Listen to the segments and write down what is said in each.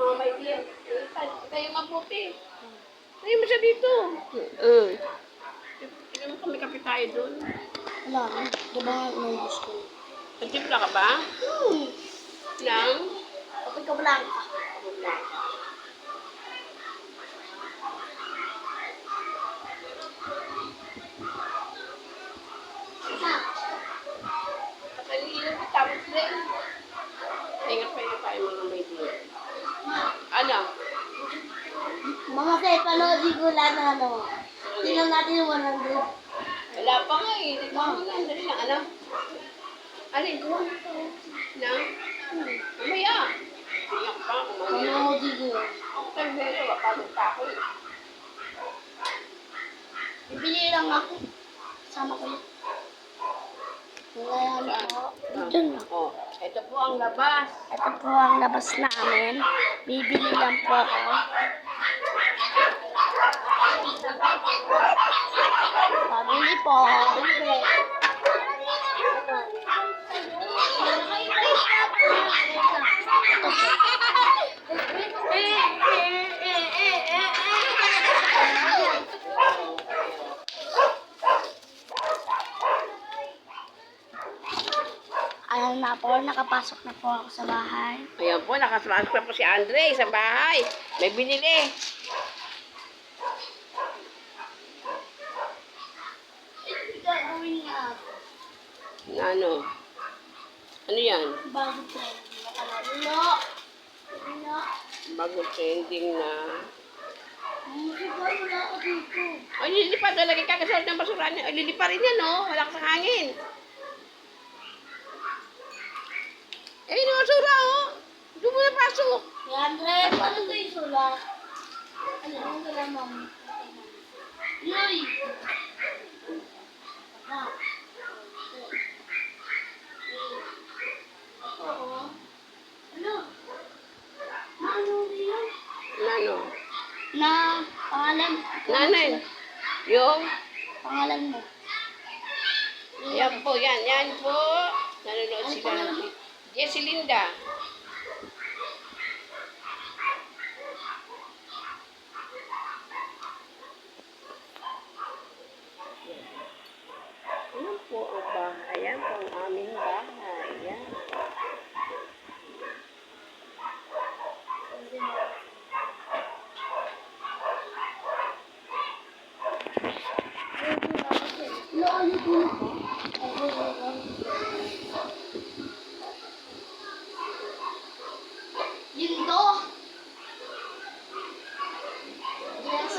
mga may dear. Tayo mabuti. Tayo mo siya dito. Tignan mo kami kape tayo doon. Wala. Diba nga naubos ko? Nagtimpla ka ba? Lang? Kapag ka blanca. Kanina ko tapos din. Ingat tayo mga may dear. Ano? Mga panoodin ko lang na ano. Tingnan natin yung 100. Wala pa nga eh. Di ba mo lang? Dali lang. Ano? Alin? Lang? Mamaya. Iyak pa. Mamaya. Panoodin ko yun. Ako tayo meron. Wapagod pa ako eh. Bibili lang ako. Sama ko yun. Ngayon po. Dito na. Oh, ito po ang labas. Ito po ang labas namin. Bibili lang po ako. Pabili po. Ayan na po, nakapasok na po ako sa bahay. Ayan po, nakasmasok na po si Andre sa bahay. May binili. Gagawin niya ako. Ano? Ano yan? Bago po. Nakalalo. Wala. Bago trending na. Wala ako dito. Ay, lilipat. Lagi kakasunod ng basura niya. Ay, lilipa rin yan, no? Wala ka sa hangin. Eh, yung basura, oh. Doon mo na pasok. Andre, paano ko yung sulat? Ano, ang galamang? Yoy! Oo. Ano? Ano yun? Ano? Na pangalan. Nanay. Yung? Pangalan mo. Yan po, yan. Yan po. Nanonood sila ng Jessie Linda. Ayan po ang bahay. Ayan po ang aming bahay. Ayan. Ano, ano din ako? Yun to. Yes,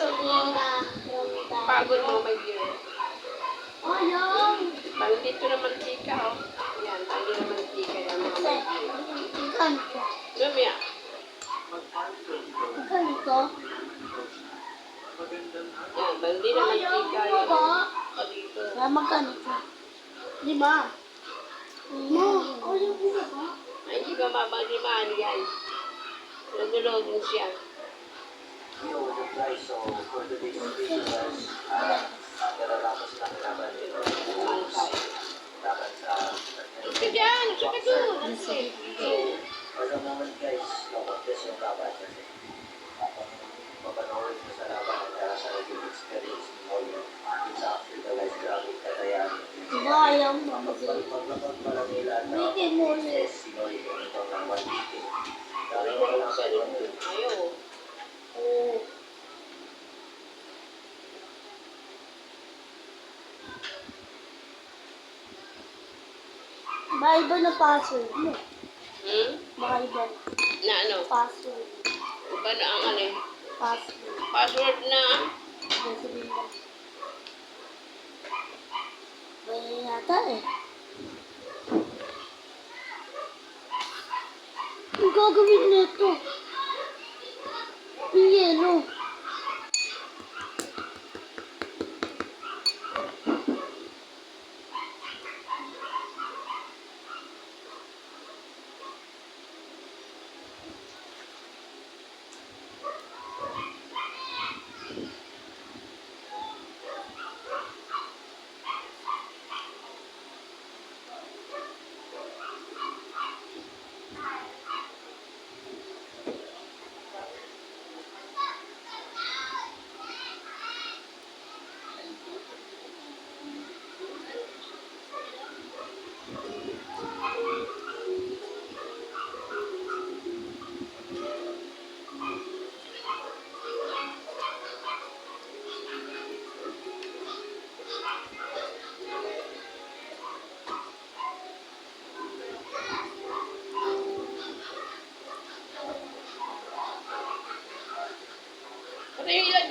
Pagod mo, my dear. Ayun. Bandito na mantika, oh. Yan, bandito na mantika. Yan, mga my dear. Ganito. Lumia. Ganito. Yan, bandito na mantika. Yan. Dito. Magkanito. 5. Ma, ayaw ko na ba? Ay, hindi ba mamalimaan yan? Nagulogin siya. Ito dyan, ito ka doon. For the moment guys, no-contest yung laban kasi papanoorin ko sa laban at sa naging experience mo yung sa Africa guys, grabe katayan. Diba ayaw mo? Paglapag pala nila na Hindi mo ulit. sinoy yung itong ng 150. Ay, Dahil wala sa ayaw. Oo. Baka iba na password mo. Baka iba Na ano? password. Iba na ang ano? Password. Password na. Sabihin mo. Baya yata eh. Ang gagawin nito? Yung yellow.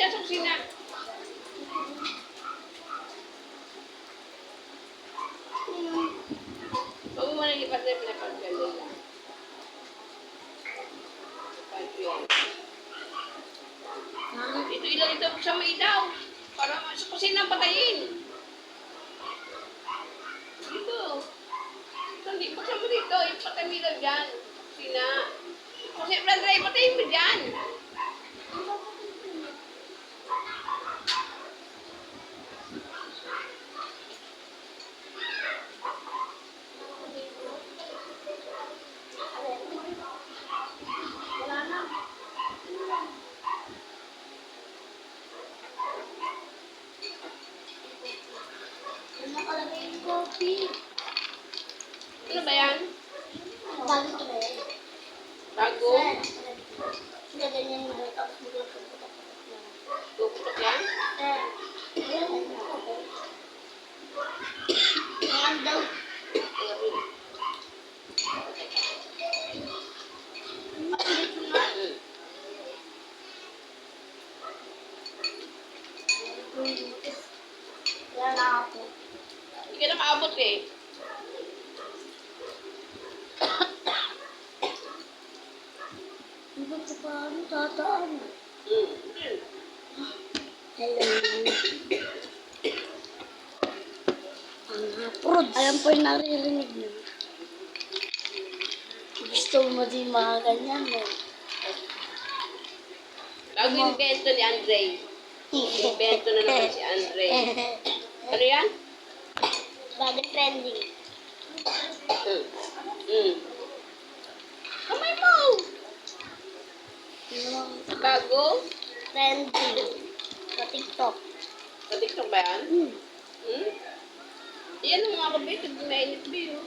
dyan sa kusina. Huwag mo muna lipat na pinapagyan nila. Pagyan. Ito ilang ito sa may ilaw. Para sa kusina patayin. Dito. Hindi, buksan mo dito. Ipatay mo ilaw dyan. Kusina. Kasi Brandra, ipatayin mo dyan. Nakalagay yung coffee. Ano ba yan? Bago ito ba yan? Bago? Sila ganyan yung mga tapos biglang pagputak-putak na. Tuputok yan? Ayan daw. Makulit mo nga. Kaya na ako. Hindi ka nakaabot eh. Hindi ko pa ano tataan. Hmm. Hello. Ang hapod. Alam po yung naririnig niyo. Gusto mo din mga ganyan eh. Bago yung bento ni Andre. Bento na naman si Andre. Ano yan? Bagong trending. Hmm. Hmm. Kamay mo! Bago? Trending. Sa TikTok. Sa TikTok ba yan? Hmm? Yan ang mga kabit. Mainit ba yun?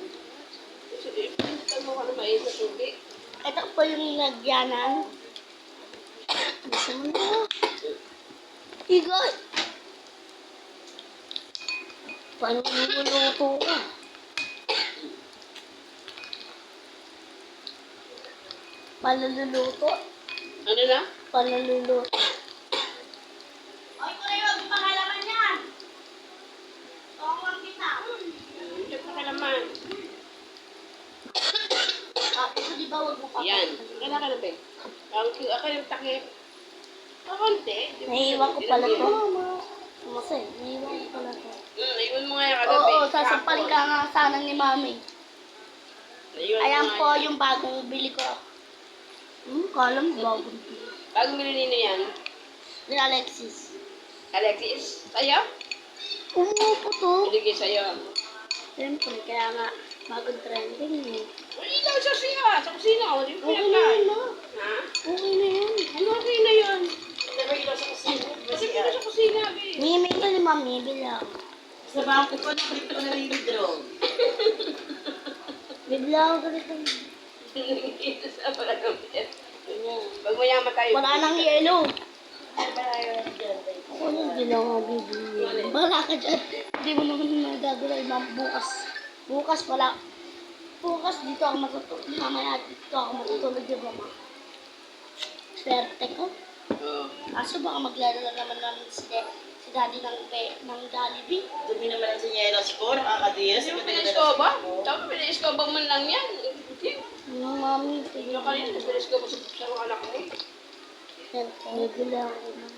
Pindutan mo ka na mainit na tubig. Ito po yung nagyanan. Gusto mo na. Igay! Paano niluluto ka? Palululuto? Ano na? Palululuto. Ay, ko na yung pangalaman yan! Tawang kita. Hindi pa kalaman. Ito di ba huwag mo pa? Yan. Kailan ka na ba? Ako yung takip. Kakunti. Naiiwan ko pala to. Kasi, naiiwan ko pala to. Naiwan mo nga yung kagabi. Oo, sasampalin ka nga sana ni Mami. Naiwan mo Ayan nga po yan. yung bagong bili ko. Kalam bagong bili. Bagong nilino yan. Ni Alexis. Alexis, sa'yo? Oo po to. Binigay sa'yo. Siyempre, kaya nga bagong trending eh. Ay, ikaw sa siya. Sa kusina. Hindi mo Okay na pinagkain. yun ah. Ha? Okay na yun. Ano okay na yun? Never ilaw sa kusina. Kasi kita sa kusina, be. Mimi ko ni Mami, bilang. Sa bangko ko, nakalito ko na rin yung drone. Bilang ko dito. Ito sa parang kapit. Ganyan. Wag mo yung matay. Wala nang yelo. Ano ba yun dyan? Ako nang bilang ako bibili. Wala ka dyan. Hindi mo naman nagagawin Ma'am bukas. Bukas wala. Bukas dito ako matutulog. Mamaya dito ako matutulog yung mama. Swerte ko. Oo. Kaso baka maglalala naman namin si daddy ng Jollibee. Dumi naman ang sinyeros ko, nakakadiyas. Hindi mo piniskoba? Tapos piniskoba man lang yan. Hindi. Yung mami, Ano ka rin? Piniskoba sa mga anak mo. bibili ako ng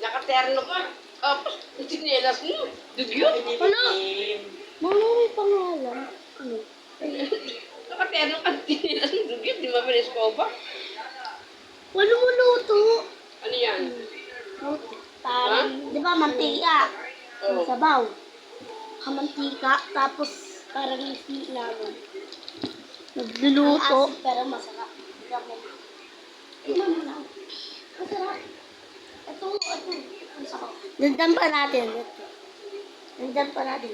Nakaterno ka. Tapos, sinelas mo. Dugyot. Ano? Mama, may pangalan. Ano? Nakaterno ka. Sinelas mo. Dugyot. Di ba piniskoba? Wala mo luto. Ano yan? Parang, di ba, mantika. Oo. Sabaw. Mantika, tapos parang hindi namin. Nagluluto. Ang asin, pero masarap. Tingnan mo na. Masarap. Ito. Ang sarap. Nandiyan pa natin. Ito. Nandiyan pa natin.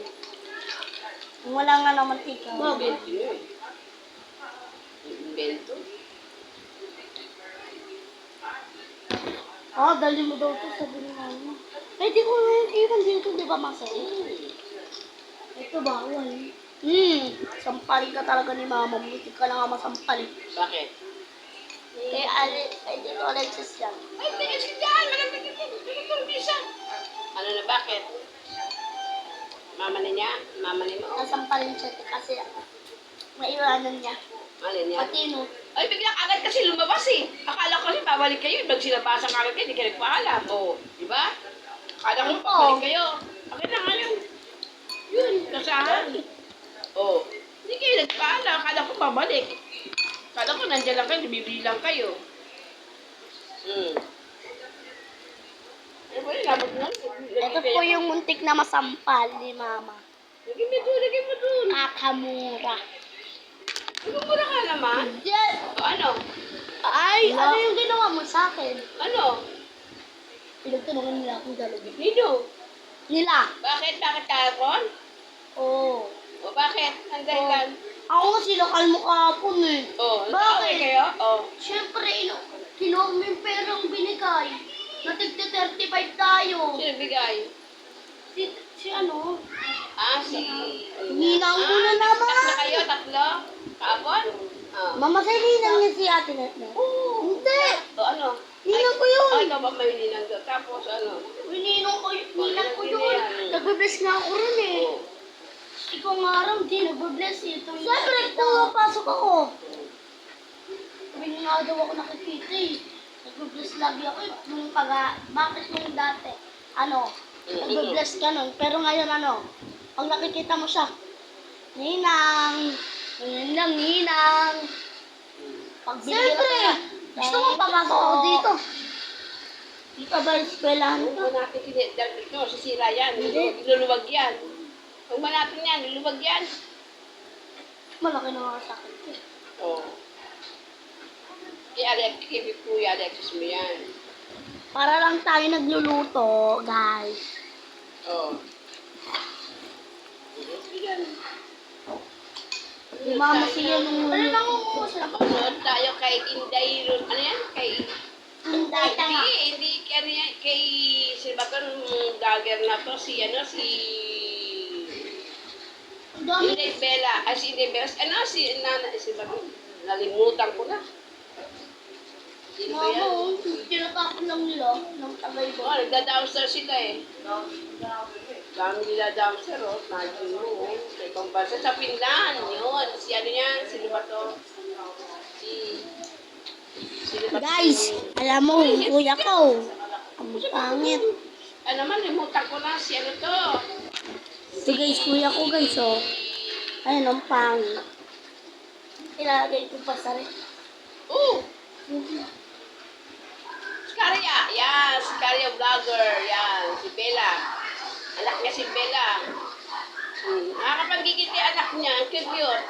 Kung wala nga ng mantika. Invento yun. Invento? Dali mo daw ito, sabi ni Mama. Pwede ko na yung iwan dito, di ba masarap? Ito bawal. Sampalin ka talaga ni Mama. Buti ka lang nga masampalin. Bakit? Ay, dito Alexis yan. Ay, tingin siya dyan. Malamig ka dyan. Bisa. Ano na, bakit? Mama na niya? Mama ni mo? Nasampalin siya kasi maiwanan niya. Alin yan? Pati no. Ay, bigla agad kasi lumabas eh. Akala ko kasi babalik kayo. Pag sinabasan ka agad kayo, hindi ka nagpaalam. O, di ba? Akala ko Oo. babalik kayo. Akin na nga yun. Yun, kasahan. O, hindi kayo nagpaalam. Akala ko babalik. Akala ko nandiyan lang kayo, bibili lang kayo. Ano ba yun? Labot na. Ito po yung muntik na masampal ni Mama. Lagay mo doon, lagay mo doon. Nakamura. Nagmumura ka naman. Yes. O ano? Ay, ano yung ginawa mo sa akin? Ano? Pinagtanungan nila akong galugin. Nino? Nila? Bakit? Bakit kahapon? Oo. O bakit? Ang dahilan? Ako nga sinakal mo kahapon eh. O, Bakit? nag-away kayo? O. Siyempre, kinuha mo yung perang binigay. Natigti 35 tayo. Sino bigay? Si ano? Ah, si... Ninang ko na naman. Tatlo kayo? Tatlo? Kahapon? O. Mama, sa ninang niya si ate na. Oo. Hindi. O ano? Ninang ko yun. Ay, ikaw ba may ninang doon? Tapos ano? Ninang ko yun. Ninang. Nagbe-bless nga ako rin eh. O. Ikaw nga araw, di nagbe-bless eh. Siyempre, pumapasok ako. Sabi niya nga daw ako nakikita eh. Nagbe-bless lagi ako eh. Bakit nung dati? Ano? Nagbe-bless ka nun. Pero ngayon ano? Pag nakikita mo siya, Ninang! Ninang! Pag siyempre! Gusto mo papasok ako dito. Dito ba yung eskwelahan Huwag ko? mo natin ito, sisira yan. Hindi. Luluwag yan. Huwag mo natin yan, luluwag yan. Malaki na nga sa akin. Oo. Kay Kuya Alexis mo yan. Para lang tayo nagluluto, guys. Oo. Si Mama siya nung ano lang Manood tayo kay Inday Ron. Ano yan? Kay... Hinday ka nga. Hindi, ano yan? Kay... Sino ba itong gagger na to? Si ano? Si... Inday Bella. Ay, si Inday Bella. Ano? Si... Si ba ito? Nalimutan ko na. Sino ba yan? Mama, tinatapon lang nila ng tagay Oo, nagda-downstairs sila eh. Dami nila downstairs, oh. Imagine mo, oh. Sa ibang bansa. Sa Finland, yun. Si ano yan? Sino ba to? Sino ba to? Guys, alam mo, kuya ko. Ang pangit. Ano naman, limutan ko na. Si ano to? Ito guys, kuya ko guys, oh. Ayun, ang pangit. Ilalagay ko pa sa rin. Oh! Si Karya. Yan. Si Karya vlogger. Yan. Si Bella. Anak niya si Bella. Nakakapagigit yung anak niya. Ang cute.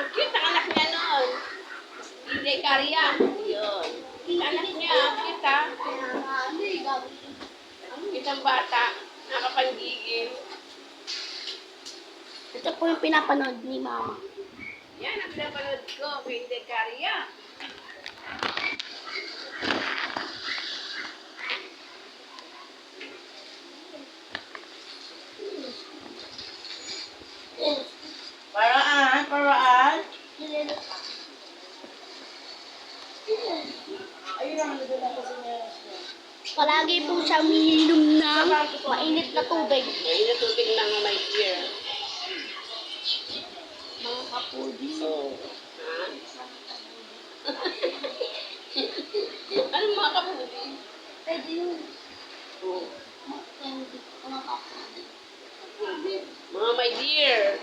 Ang cute ang anak niya noon. Hindi Karya. Yun. Anak niya. Ang cute ha. Ang cute ang bata. Nakakapagigit. Ito po yung pinapanood ni Mama. Yan ang pinapanood ko. Hindi Karya. Paraan, paraan. Ayun ang nagdala ko sa meron siya. Palagi po siya umiinom ng mainit na tubig. May natubig ng my dear. Mga kapudi. So, ha? Ano mga kapudi? Pwede yun. Oh. Mga kapudi. Mga my dear.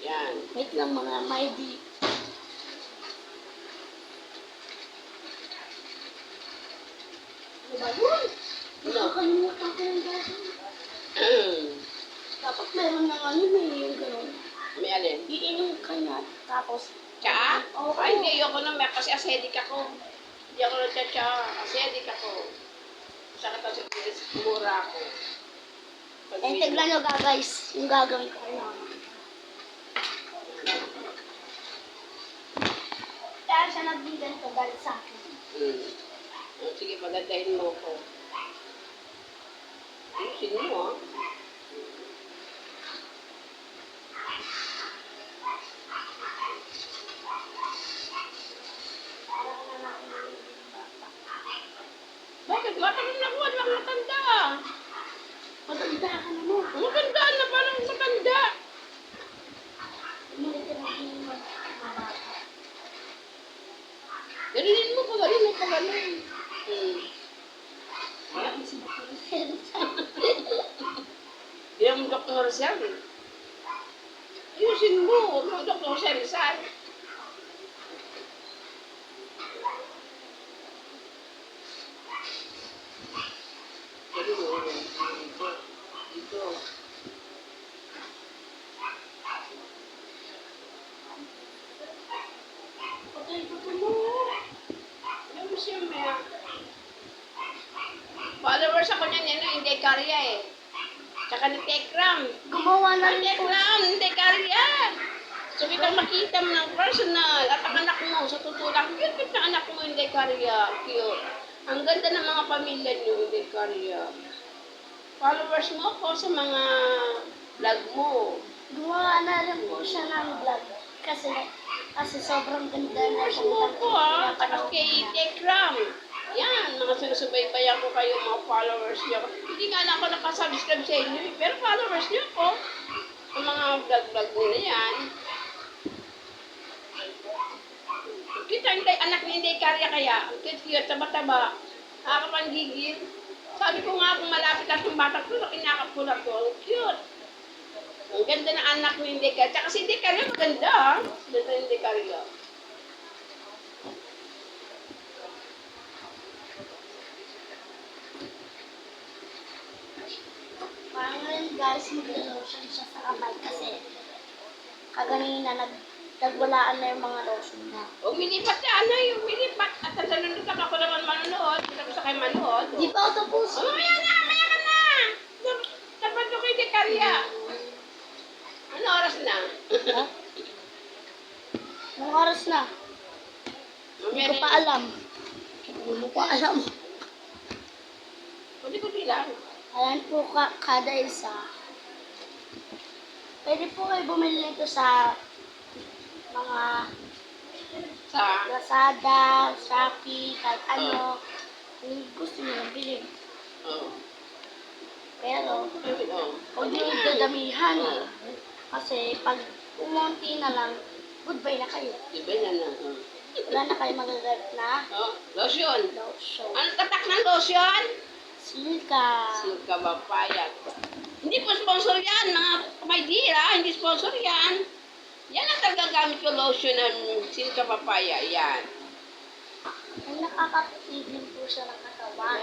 Yan. Wait lang mga maidi. Nakakalimutan ko yung gagawin. Dapat meron na ano yung gano'n. May alin? Iinom ka na, tapos Tsaa? Oo. Ay, hindi. Ayoko na. Kasi acidic ako. Hindi ako nagtsatsa. Acidic ako. Sakit ako sa mura ako. Pag eh, tignan nyo guys, yung gagawin ko na. Kaya siya nagbigan ko dahil sa akin. Oh, sige, pagandahin mo ko. Sino mo, ah? bata rin ako, wala matanda. Matanda ka na mo. Matanda na, parang matanda. Ganinin mo pa ganun, pa ganun. Yan mo Dr. Rizal. Ayusin mo, huwag mo Dr. Rizal. Dito. Patay ko to mo. Yung siya may followers ako niyan, hindi karya eh. Tsaka ni Tekram. Gumawa na rin po. Tekram, hindi karya. So, kitang makita mo ng personal at ang anak mo, sa totoo lang, cute na anak mo, hindi karya. Cute. Ang ganda ng mga pamilya niyo, hindi karya. Followers mo ako sa mga vlog mo. Gumawa na rin po siya ng vlog. Kasi sobrang ganda na Followers mo ako ha, tapos kay Tekram. Yan, mga sinusubaybayan ko kayo, mga followers niyo. Hindi nga na ako nakasubscribe sa inyo, pero followers niyo ako. Ang mga vlog-vlog nila yan. Kita hindi, anak ni hindi karya kaya. Ang cute-cute, taba-taba. Nakakapanggigil. Sabi ko nga kung malapit at yung bata ko, kinakap ko na to. Ang cute. Ang ganda ng anak ni hindi karya. Tsaka si hindi karya maganda ha. Ganda ni hindi karya. Parang rin guys, mag-lotion siya sa kamay kasi kaganina nagwalaan na yung mga lotion na. Umilipat na ano yung umilipat. At ang nanonood ako naman manonood. Hindi ako sa kayo manood. Di ba ito po? Oh, maya ka na! Dapat ko kay Dekarya. Ano oras na? Ha? Anong oras na? Hindi ko pa alam. Hindi ko pa alam. Hindi ko bilang. Ayan po kada isa. Pwede po kayo bumili nito sa mga Sa? Lazada, Shopee, kahit ano. Kung gusto nyo, bilhin. Oh. Pero, Oh. huwag nyo dadamihan. Kasi pag umunti na lang, goodbye na kayo. Diba yan na? Oh. Wala na kayo magagamit na Oh. Lotion. lotion. Ano tatak ng lotion? Silka. Silka Papaya. Hindi po sponsor yan, mga my dear, ha? Hindi sponsor yan. Yan ang tagagamit ko lotion ng Silka Papaya. Yan. Ay, nakakapigil po siya ng katawan.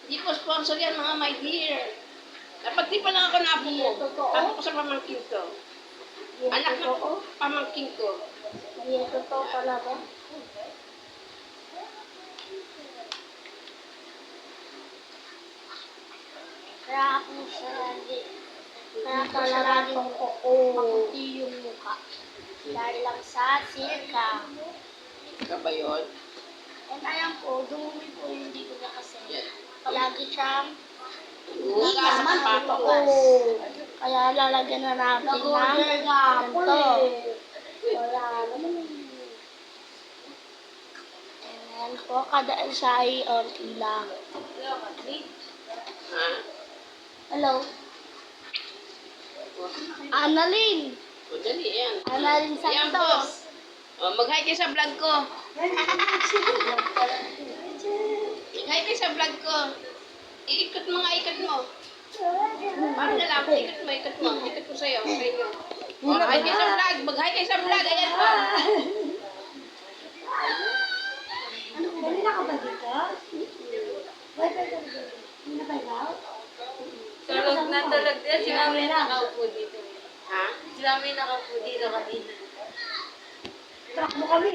Hindi po sponsor yan, mga my dear. Dapat di pa lang ako na Hindi yan mo. totoo. Tapos ko sa pamangkin ko. Anak na pamangkin ko. Hindi yan totoo talaga. Kaya po siya hindi. Kaya po siya laging maputi yung mukha. Dahil lang sa silka. Ika ba yun? And ayan po, dumumi po yung dito niya kasi. Yan. Palagi siyang Hugas ang pato. kaya lalagyan na natin ng ganito. Wala naman. Ayan po, kada isa ay onti lang. Ha? Hello? Annalyn! O, dali yan. Annalyn Ayan po. Santos. O, mag-hi kayo sa vlog ko. Mag-hi kayo sa vlog ko. Iikot mo nga, ikot mo. Paano na lang? Ikot mo, ikot mo. Ikot mo sa'yo, sa inyo. O, hi kayo sa vlog. Mag-hi kayo sa vlog. Ayan po. Kanina ka ba dito? Wi-Fi ka dito? Hindi na kayo? Tulog na tulog din. Si Mami nakaupo dito. Ha? Si Mami nakaupo dito kanina. Track mo kami.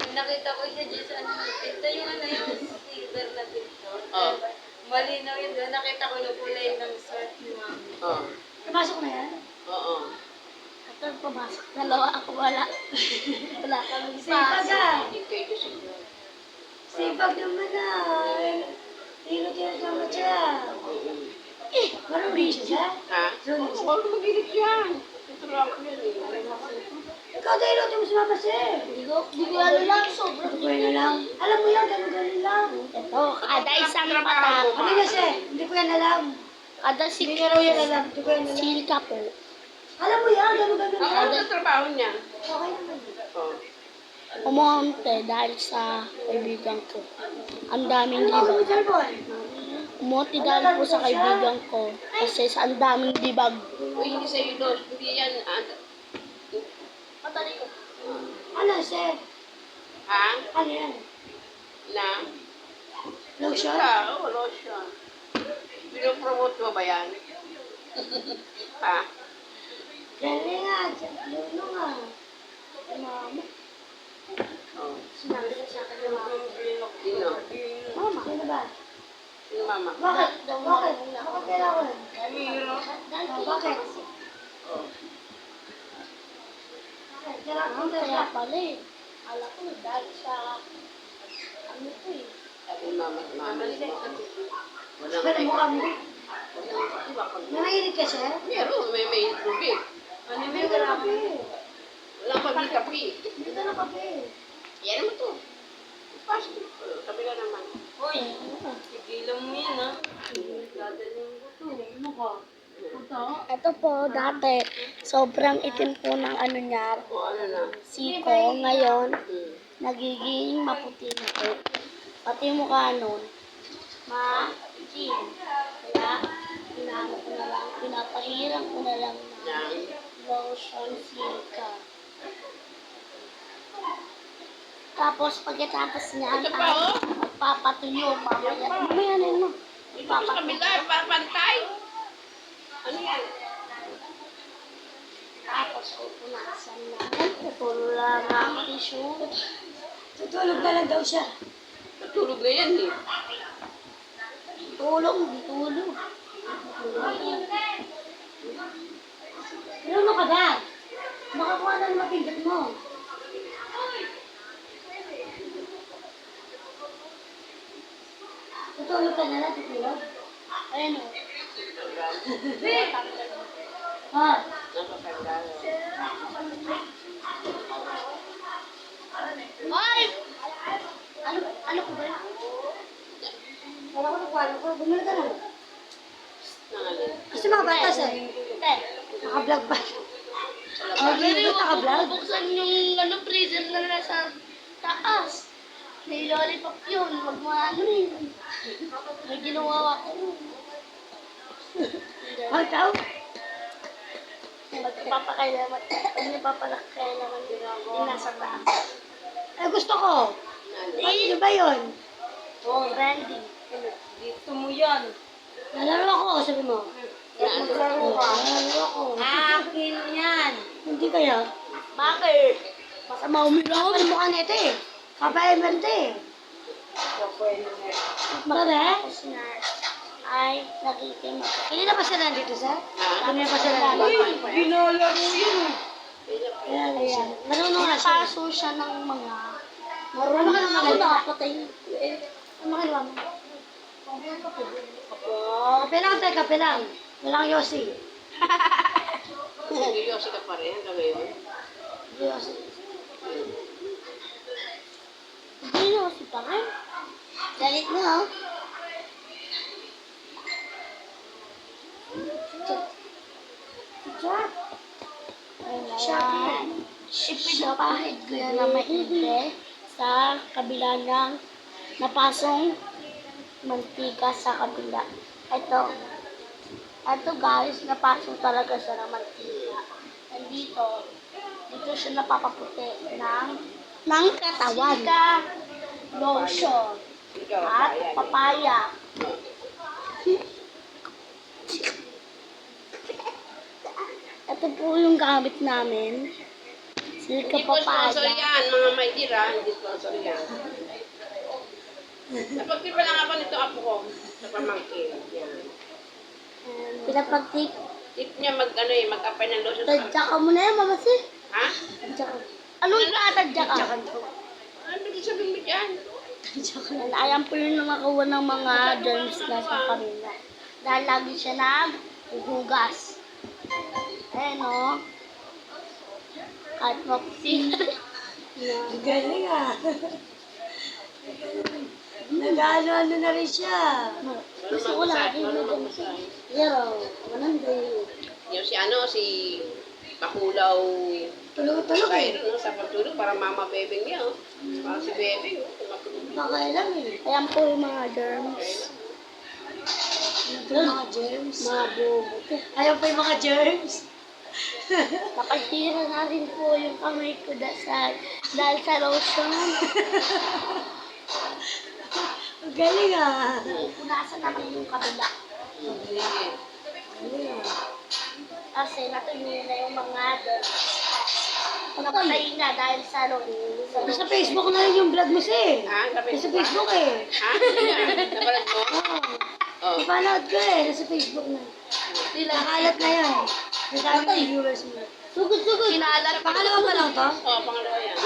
Nakita ko siya dyan sa ano. Ito yung ano yung silver na picture. Oh. Malinaw yun doon. Nakita ko yung kulay ng shirt ni Mami. Oo. Napasok na yan? Oo. Ito pumasok. Dalawa ako wala. Wala kami Sipag pasok. ah. Hindi kayo kasi. Sipag naman ah. Tingnan niya naman siya. Marunong siya. Ha? Oo, huwag mag-init yan. Ito lang ako yan eh. Ikaw tayo, di mo sumama siya. Di ko ano lang, sobrang Hindi ko yan alam. Alam mo yan, ganun lang. Ito, kada isang Trabaho patak. mo. Ano na siya? Hindi ko yan alam. Kada Hindi niya raw yan alam. Hindi ko yan alam. silka po. Alam mo yan, ganun Ang lang. ano sa trabaho niya? Okay naman. Oh. Umunti dahil sa kaibigan ko. Ang daming Ano ako libag. mo cellphone? Umunti dahil po sa kaibigan ko. Kasi sa ang daming libag. Uy, hindi sa'yo dos. Hindi yan. Matali ko. Ano siya? Ha? Ano yan? Na? Lotion? Oo, lotion. Pinopromote mo ba yan? Ha? Dali nga. Luno nga. Mama. Oh. Sinabi na sa akin ng mama. Sino? Mama. Sino ba? Sino mama? Bakit? Bakit? Bakit kailangan? Bakit? Oh. Kailangan Kaya pala eh. Alam ko dahil sa ano ko eh. Sabi mama, mama. Walang Pero mukha mo. Iba pag Nangahilig ka siya? meron, may tubig. Ano may kape? Walang pag-kapi. Hindi ka na kape. Yan mo to. Pasok. Kabila naman. Hoy, tigilan mo yan ha. Dadalhin ko to. Ano ka? Ito po, dati, sobrang itim po ng ano niya, O ano na. siko. Ngayon, Hmm. nagiging maputi na po. Pati mukha nun, ma-itim. Kaya, inaano ko na lang, pinapahiram ko na lang na Yan. lotion silka. Tapos, pagkatapos niyan, Ito pa, oh. magpapatuyo, mamaya. Mamaya na yun, no? Ito pa sa kabila, pantay. Ano yan? Tapos, pupunasan namin. Tutulog lang ang tissue. Tutulog na lang daw siya. Natulog na yan eh. Tulog, hindi tulog. Pero ano ka ba? Makakuha na ng mapindot mo. Tutulog ka na lang, tutulog. Ayun o. Ha? Nakatanda. Ay! Ano ko ba yun? Wala ko na kwalo ko. Bumili ka na. Nangalin. Kasi mga bata siya. Hindi. Naka-vlog pa. Okay, ba't naka-vlog? Buksan yung ano, freezer na nasa taas. May lollipop yun. Wag mo ano yun. May ginawa ako. Ang tao? Magpapakailaman. Pag nagpapakailaman yung nasa taas. Eh, gusto ko. Ano ba yun? Hoy, Trending. dito mo yan. Nalaro ako, sabi mo. Maglaro ka. Nalaro ako. Akin yan. Hindi kaya. Bakit? Masama uminom. Ano mukha nito eh? Kapaiman ito eh. Bakit? Tapos na ay nagiging Hindi na pa siya nandito, sir? Ha? Hindi na pa siya nandito. Ginalaro yan. Ayan, ayan. Marunong nga siya. Pinapaso siya ng mga Marunong ka naman. nakapatay. Ano ka naman? Kape lang, tayo, kape lang. Walang yosi. Seryoso ka pa rin hanggang ngayon. Yosi. Hindi na si Pangay. Galit na oh. Jack. Ayan. Ipinapahid ko yan na maigi sa kabila ng napasong mantika sa kabila. Ito. Ito guys, napasong talaga siya ng mantika. And dito siya napapaputi ng katawan. Sika, lotion, Ikaw, at ayan. papaya. Ito po yung gamit namin. Silka Hindi po sponsor papaya. yan, mga may tira. Hindi sponsor yan. Napagtipa lang ako nito apo ko sa pamangkin. Yan. Pinapagtik. Tip niya ano mag-apply ng lotion sa Tadya ka muna yan, mama si. Ha? Tadya ka. Anong tatadya ka? Ano hindi sabihin mo dyan? And ayan po yung nakakuha ng mga germs na sa kanila. Dahil lagi siya naghuhugas. Ayan o. Kahit mapsi. Ang galing ah. Nag-ano na rin siya. Gusto ko lagi na dyan. Pero, mananday. Yung si ano, si Bakulaw. Tulog-tulog eh. Kayo, no? Sa pagtulog, para mama bebeng niya, oh. Para si bebe, oh. Tumatulog. Nakailan eh. Ayan po yung mga germs. Ito yung mga germs. Mga bubo. Ayaw pa yung mga germs. Nakasira na rin po yung kamay ko dahil sa lotion. Ang galing ah. Punasan naman yung kabila. Sige. Galing ah. Kasi natuloy na yung mga germs. Namatay na dahil sa lotion. Nasa Facebook na rin yung vlog mo siya eh. Ha? Sabi Nasa Facebook eh. Ha? Nabalag mo? Oo. Oh. Napanood ko eh. Nasa Facebook na. Nakalat na yan. Nagkakaroon yung viewers mo. Sugod. Kinalat. Pangalawa pa lang to? Oo, pangalawa yan.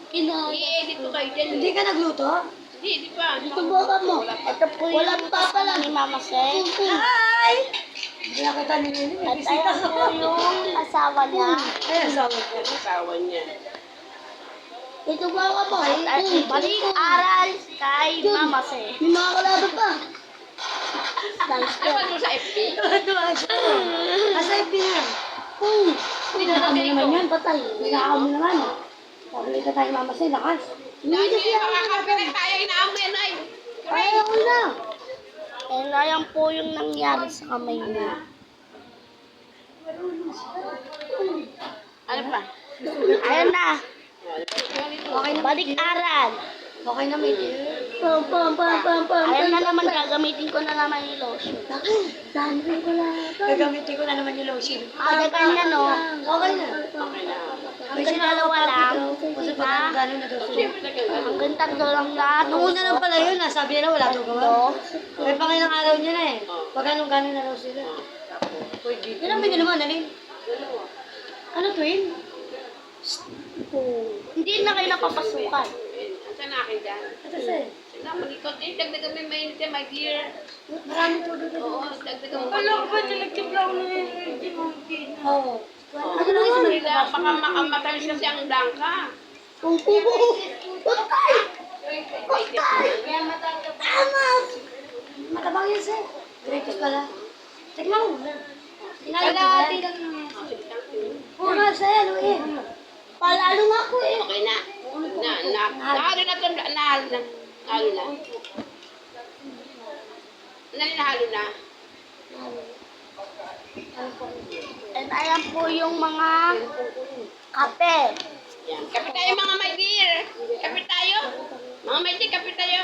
Kinalat. I-edit ko kayo dyan. Hindi ka nagluto? Hindi, di ba? Ito ba mo? Ito po yung walang papala ni Mama Sen. Hi! Hindi na kita nilinin. At Bisita ayan ko. po yung asawa niya. Ay, asawa ko. Ang asawa niya. Ito ba mo? At balik aral kay Mama Sen. May mga kalaban pa. Naman mo sa FB? Tuwa siya. Asa FB na? Ano naman yan, patay. Nakaamo naman. Sabi ka tayo Mama Sen, lakas. Dahil makakapirin tayo inaamin ay. Ayaw na. Eh, ayan po yung nangyari sa kamay niya. Ano pa? Ayan na. Okay na. Balik aral. Okay na, may dear. Ayan na naman, gagamitin ko na naman yung lotion. Dami ko na. Gagamitin ko na naman yung lotion. Ada ganyan, no? Okay na. Okay na. Hanggang dalawa lang. Kasi pag gano'n na daw sila. Siyempre na ganun. Hanggang tatlo lang na. Nung una lang pala yun, sabi nila wala daw gawa. May pangilang araw niya na eh. Pag anong gano'n na daw sila. Yan ang binili mo, Annalyn. Ano, twin? Hindi na kayo napapasukan. Saan na akin dyan? Ito siya eh. Saan ako likod? Dagdagan mo yung mainit yan, my dear. Maraming todo doon. Oo, dagdagan mo. Alam ko ba nagtibla ko na yung monkey na? Oo. Ano lang isa nila? Baka makamatamis kasi ang dangka. Kung pupo. Patay! Kaya matanggap Matabang yan siya. Greatest pala. Tignan mo na. Kalahati lang naman. Oo nga siya, ano eh. Palalo nga ako eh. Okay na. Nahalo na ito. Nahalo na. Nahalo na. Nahalo na. And ayan po yung mga kape. Yan. Kapit tayo mga my dear. Kapit tayo. Mga my dear, kapit tayo.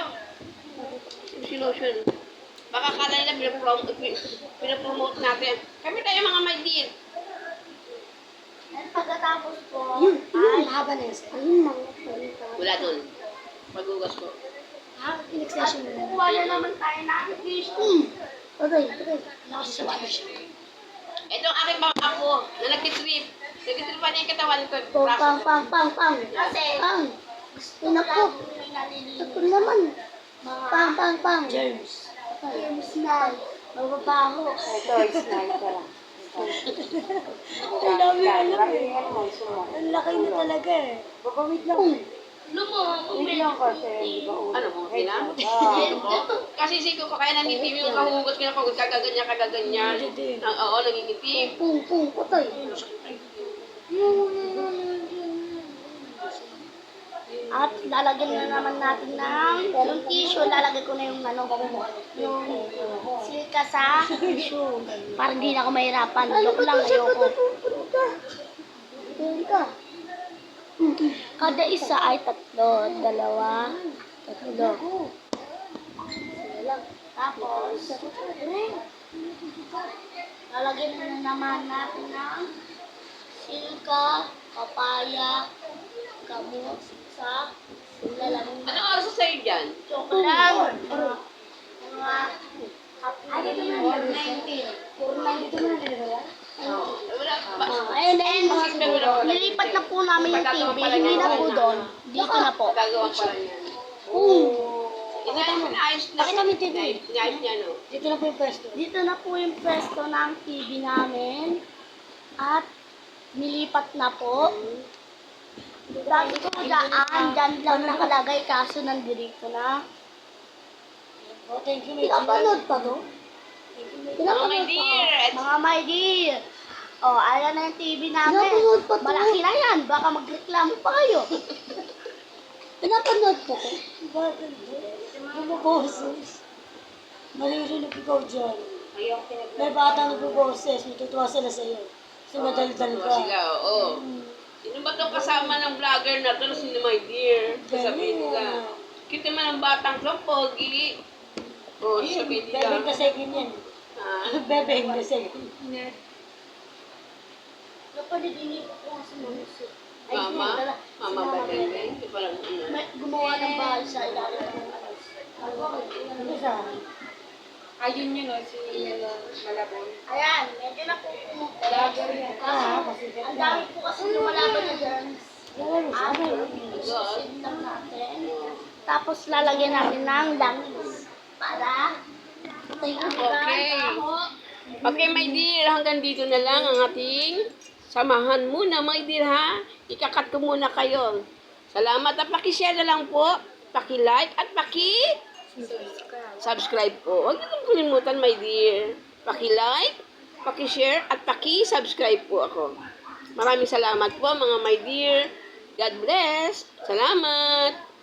Si lotion. Baka kala nila pinapromote natin. Kapit tayo mga my dear. And pagkatapos po, Yun, mahaba na yan siya. Wala dun. Paghugas ko. Ha? In-extension mo na. kukuha na naman tayo ng fish. Okay. Nakasisawa siya. Ito ang aking mga apo na nag-trip. Nag-trip pa niya yung katawan ko. Pang. Kasi, gusto na po. Ito naman. Pang. Germs. Germs na. Mababaho. Ang dami alam eh. Ang laki na talaga eh. Ano mo? Kina? Kasi siko ko kaya nangitim yung kahugot ko na pagod kagaganyan. Oo, nangingitim. Pung. Patay. At lalagyan na naman natin ng yung tissue, lalagay ko na yung yung silka sa tissue. Para hindi na ako mahirapan. Joke lang, ayoko. Kada isa ay tatlo. Dalawa, tatlo. Sige lang. Tapos, lalagyan na naman natin ng silka, papaya, gamot sa lalagyan. Ano oras sa sa'yo dyan? Joke lang. Mga Ano naman yun? 490 mo na dito ba? Wala pa. and then, nilipat na po namin yung TV. Hindi na po doon. Dito na po. Gagawa pa lang yan. Inaayos na. Bakit namin TV? Inaayos niya, no? Dito na po yung pwesto. Dito na po yung pwesto ng TV namin. At nilipat na po. Sabi ko dyan lang nakalagay kaso nandito na. Oh, thank you, my Pinapanood pa to? Mga my dear, Mga my dear. Oh, ayan na yung TV namin. Pinapanood pa to. Malaki na yan. Baka magreklamo pa kayo. Pinapanood pa to. Bakit? Bumaboses. Maririnig ikaw dyan. May batang nagbuboses, matutuwa sila sa'yo. Kasi madaldal ka. sila, oo. Sino ba itong kasama ng vlogger na to? Sino my dear? Sasabihin nila. Kita man ang batang to, pogi. Oo, sabihin Bebeng nila. kasegin yan. Ah, Bebeng kasegin. Kapatid, inipo ko sa manusi. Mama? Mama ba din? Di pa lang ano. Gumawa ng bahay sa ilalim ng Ano sa? Ayun yun o, si Malabon. Ayan, medyo na po Vlogger yan. ang dami po kasi lumalaban na dyan. Ano? Susunod lang natin. Tapos lalagyan natin ng langis. Para Okay. Okay, my dear, hanggang dito na lang ang ating samahan muna, my dear, ha? Ikakat ko muna kayo. Salamat at pakishare na lang po, paki-like at paki-subscribe po. Huwag niyo kong kalimutan, my dear. Paki-like, paki-share at paki-subscribe po ako. Maraming salamat po, mga my dear. God bless. Salamat.